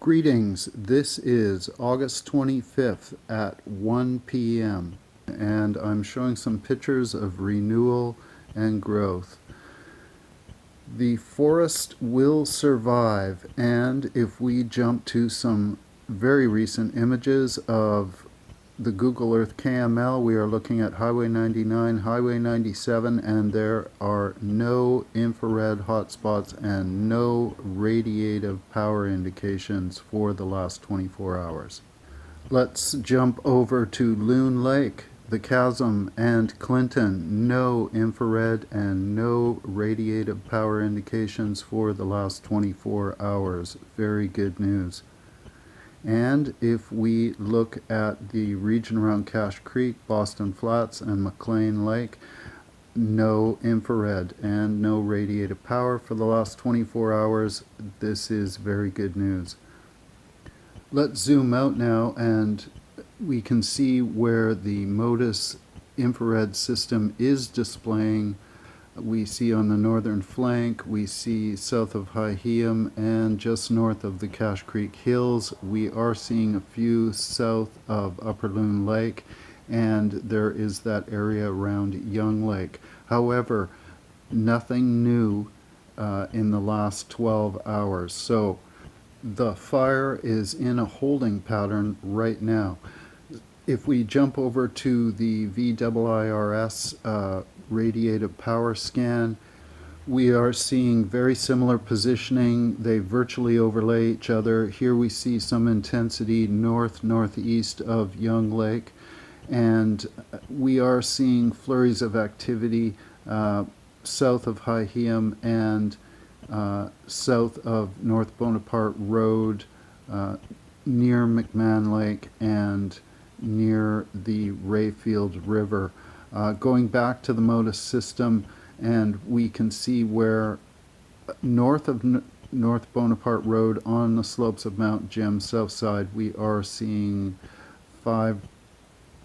Greetings, this is August 25th at 1 p.m. and I'm showing some pictures of renewal and growth. The forest will survive, and if we jump to some very recent images of the Google Earth KML, we are looking at Highway 99, Highway 97, and there are no infrared hotspots and no radiative power indications for the last 24 hours. Let's jump over to Loon Lake, the Chasm, and Clinton. No infrared and no radiative power indications for the last 24 hours. Very good news. And if we look at the region around Cache Creek, Boston Flats, and McLean Lake, no infrared and no radiative power for the last 24 hours. This is very good news. Let's zoom out now, and we can see where the MODIS infrared system is displaying. We see on the northern flank, we see south of Hyheum and just north of the Cache Creek Hills. We are seeing a few south of Upper Loon Lake, and there is that area around Young Lake. However, nothing new in the last 12 hours. So the fire is in a holding pattern right now. If we jump over to the VIIRS radiative power scan, we are seeing very similar positioning. They virtually overlay each other. Here we see some intensity northeast of Young Lake, and we are seeing flurries of activity south of Hyheum and south of North Bonaparte Road, near McMahon Lake and near the Rayfield River. Going back to the MODIS system, and we can see where north of North Bonaparte Road on the slopes of Mount Jim south side, we are seeing 5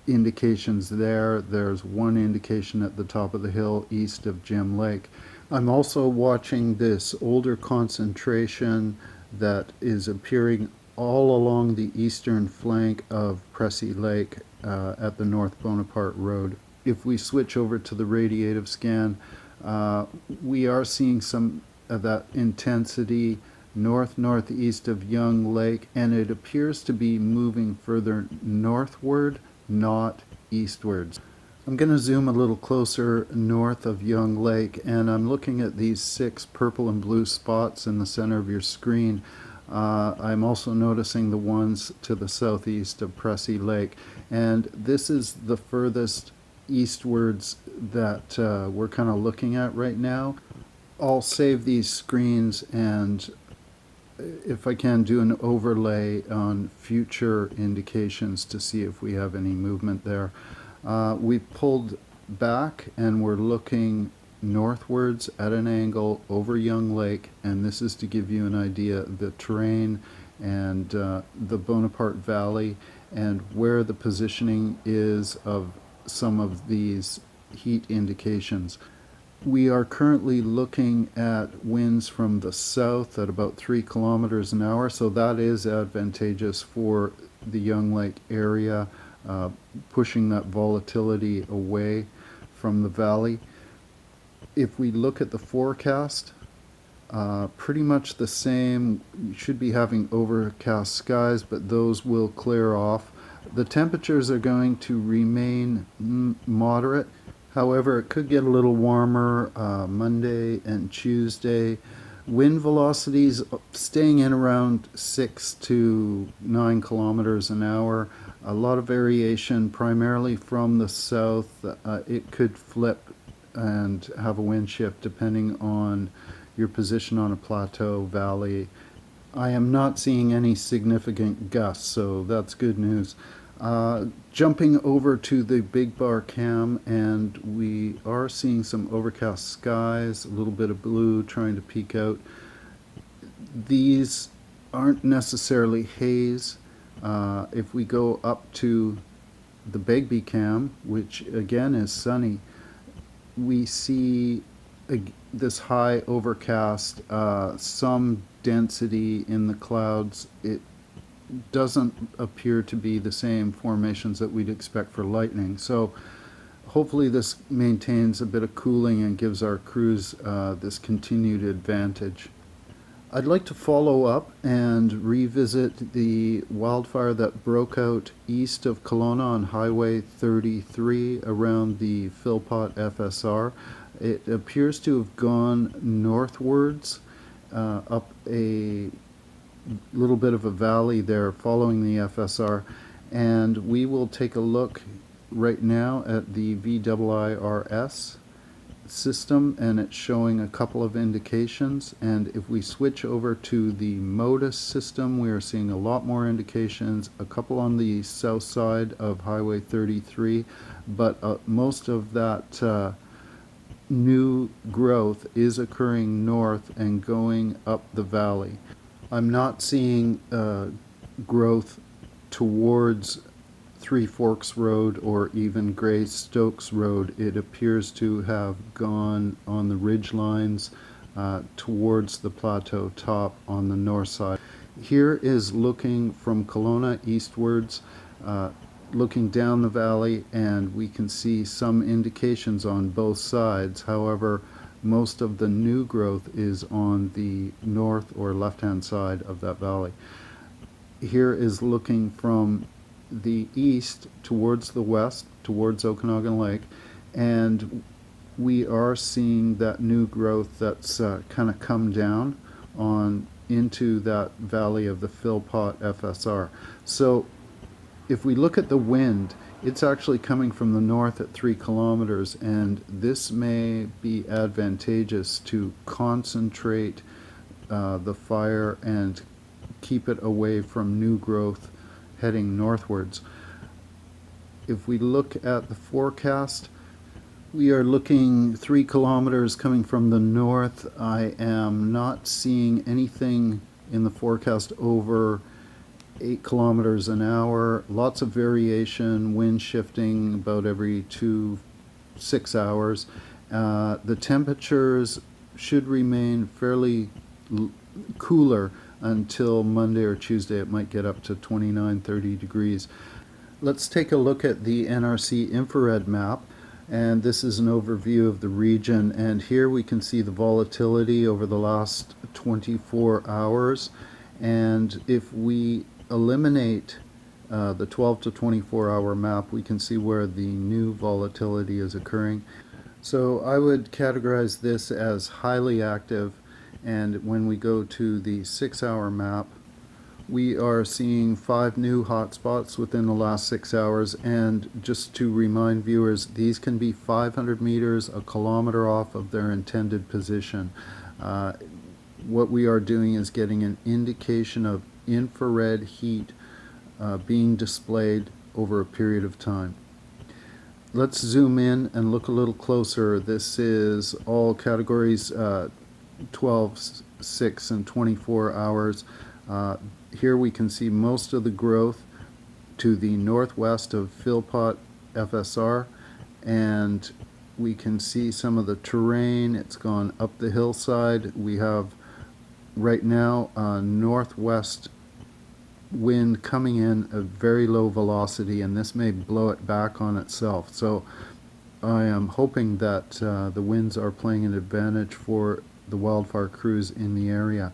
indications there. There's 1 indication at the top of the hill east of Jim Lake. I'm also watching this older concentration that is appearing all along the eastern flank of Pressy Lake at the North Bonaparte Road. If we switch over to the radiative scan, we are seeing some of that intensity northeast of Young Lake, and it appears to be moving further northward, not eastwards. I'm going to zoom a little closer north of Young Lake, and I'm looking at these 6 purple and blue spots in the center of your screen. I'm also noticing the ones to the southeast of Pressy Lake, and this is the furthest eastwards that we're kind of looking at right now. I'll save these screens, and if I can, do an overlay on future indications to see if we have any movement there. We've pulled back and we're looking northwards at an angle over Young Lake, and this is to give you an idea of the terrain and the Bonaparte Valley and where the positioning is of some of these heat indications. We are currently looking at winds from the south at about 3 kilometers an hour, so that is advantageous for the Young Lake area, pushing that volatility away from the valley. If we look at the forecast, pretty much the same. You should be having overcast skies, but those will clear off. The temperatures are going to remain moderate. However, it could get a little warmer Monday and Tuesday. Wind velocities staying in around 6 to 9 kilometers an hour. A lot of variation, primarily from the south. It could flip and have a wind shift depending on your position on a plateau, valley. I am not seeing any significant gusts, so that's good news. Jumping over to the Big Bar Cam, and we are seeing some overcast skies, a little bit of blue trying to peek out. These aren't necessarily haze. If we go up to the Begbie Cam, which again is sunny, we see this high overcast, some density in the clouds. It doesn't appear to be the same formations that we'd expect for lightning. So hopefully this maintains a bit of cooling and gives our crews this continued advantage. I'd like to follow up and revisit the wildfire that broke out east of Kelowna on Highway 33 around the Philpott FSR. It appears to have gone northwards up a little bit of a valley there following the FSR, and we will take a look right now at the VIIRS system, and it's showing a couple of indications. And if we switch over to the MODIS system, we are seeing a lot more indications, a couple on the south side of Highway 33, but most of that new growth is occurring north and going up the valley. I'm not seeing growth towards Three Forks Road or even Grey Stokes Road. It appears to have gone on the ridge lines towards the plateau top on the north side. Here is looking from Kelowna eastwards, looking down the valley, and we can see some indications on both sides. However, most of the new growth is on the north or left-hand side of that valley. Here is looking from the east towards the west, towards Okanagan Lake, and we are seeing that new growth that's kind of come down on into that valley of the Philpott FSR. So if we look at the wind, it's actually coming from the north at 3 kilometers, and this may be advantageous to concentrate the fire and keep it away from new growth heading northwards. If we look at the forecast, we are looking 3 kilometers coming from the north. I am not seeing anything in the forecast over 8 kilometers an hour. Lots of variation, wind shifting about every 6 hours. The temperatures should remain fairly cooler until Monday or Tuesday. It might get up to 29-30 degrees. Let's take a look at the NRC infrared map, and this is an overview of the region, and here we can see the volatility over the last 24 hours. And if we eliminate the 12 to 24 hour map, we can see where the new volatility is occurring. So I would categorize this as highly active. And when we go to the 6 hour map, we are seeing 5 new hotspots within the last 6 hours. And just to remind viewers, these can be 500 meters, a kilometer off of their intended position. What we are doing is getting an indication of infrared heat being displayed over a period of time. Let's zoom in and look a little closer. This is all categories 12, 6, and 24 hours. Here we can see most of the growth to the northwest of Philpott FSR, and we can see some of the terrain. It's gone up the hillside. We have right now a northwest wind coming in at very low velocity, and this may blow it back on itself. So I am hoping that the winds are playing an advantage for the wildfire crews in the area.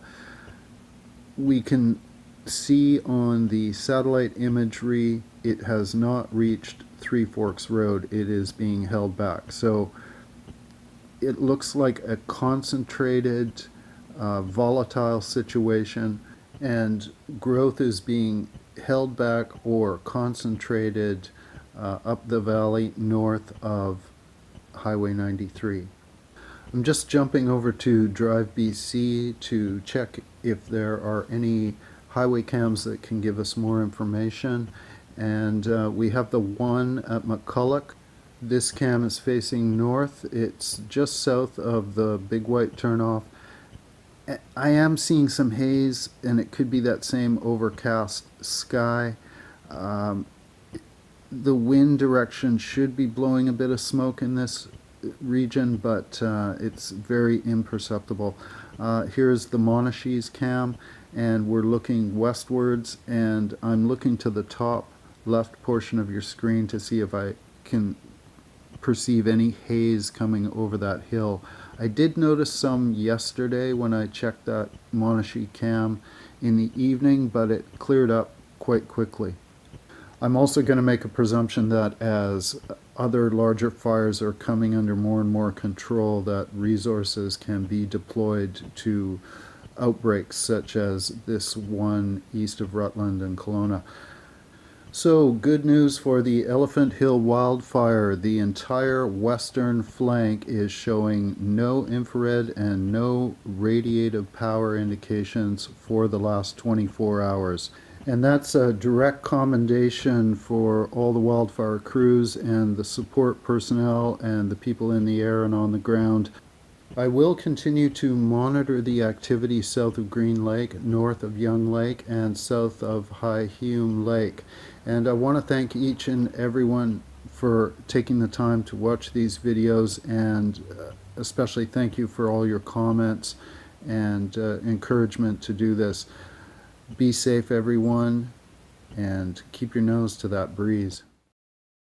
We can see on the satellite imagery it has not reached Three Forks Road. It is being held back. So it looks like a concentrated volatile situation, and growth is being held back or concentrated up the valley north of Highway 93. I'm just jumping over to DriveBC to check if there are any highway cams that can give us more information. And we have the one at McCulloch. This cam is facing north. It's just south of the Big White turnoff. I am seeing some haze, and it could be that same overcast sky. The wind direction should be blowing a bit of smoke in this region, but it's very imperceptible. Here's the Monashees cam, and we're looking westwards, and I'm looking to the top left portion of your screen to see if I can perceive any haze coming over that hill. I did notice some yesterday when I checked that Monashee cam in the evening, but it cleared up quite quickly. I'm also going to make a presumption that as other larger fires are coming under more and more control, that resources can be deployed to outbreaks such as this one east of Rutland and Kelowna. So, good news for the Elephant Hill wildfire. The entire western flank is showing no infrared and no radiative power indications for the last 24 hours. And that's a direct commendation for all the wildfire crews and the support personnel and the people in the air and on the ground. I will continue to monitor the activity south of Green Lake, north of Young Lake, and south of High Hume Lake. And I want to thank each and everyone for taking the time to watch these videos, and especially thank you for all your comments and encouragement to do this. Be safe, everyone, and keep your nose to that breeze.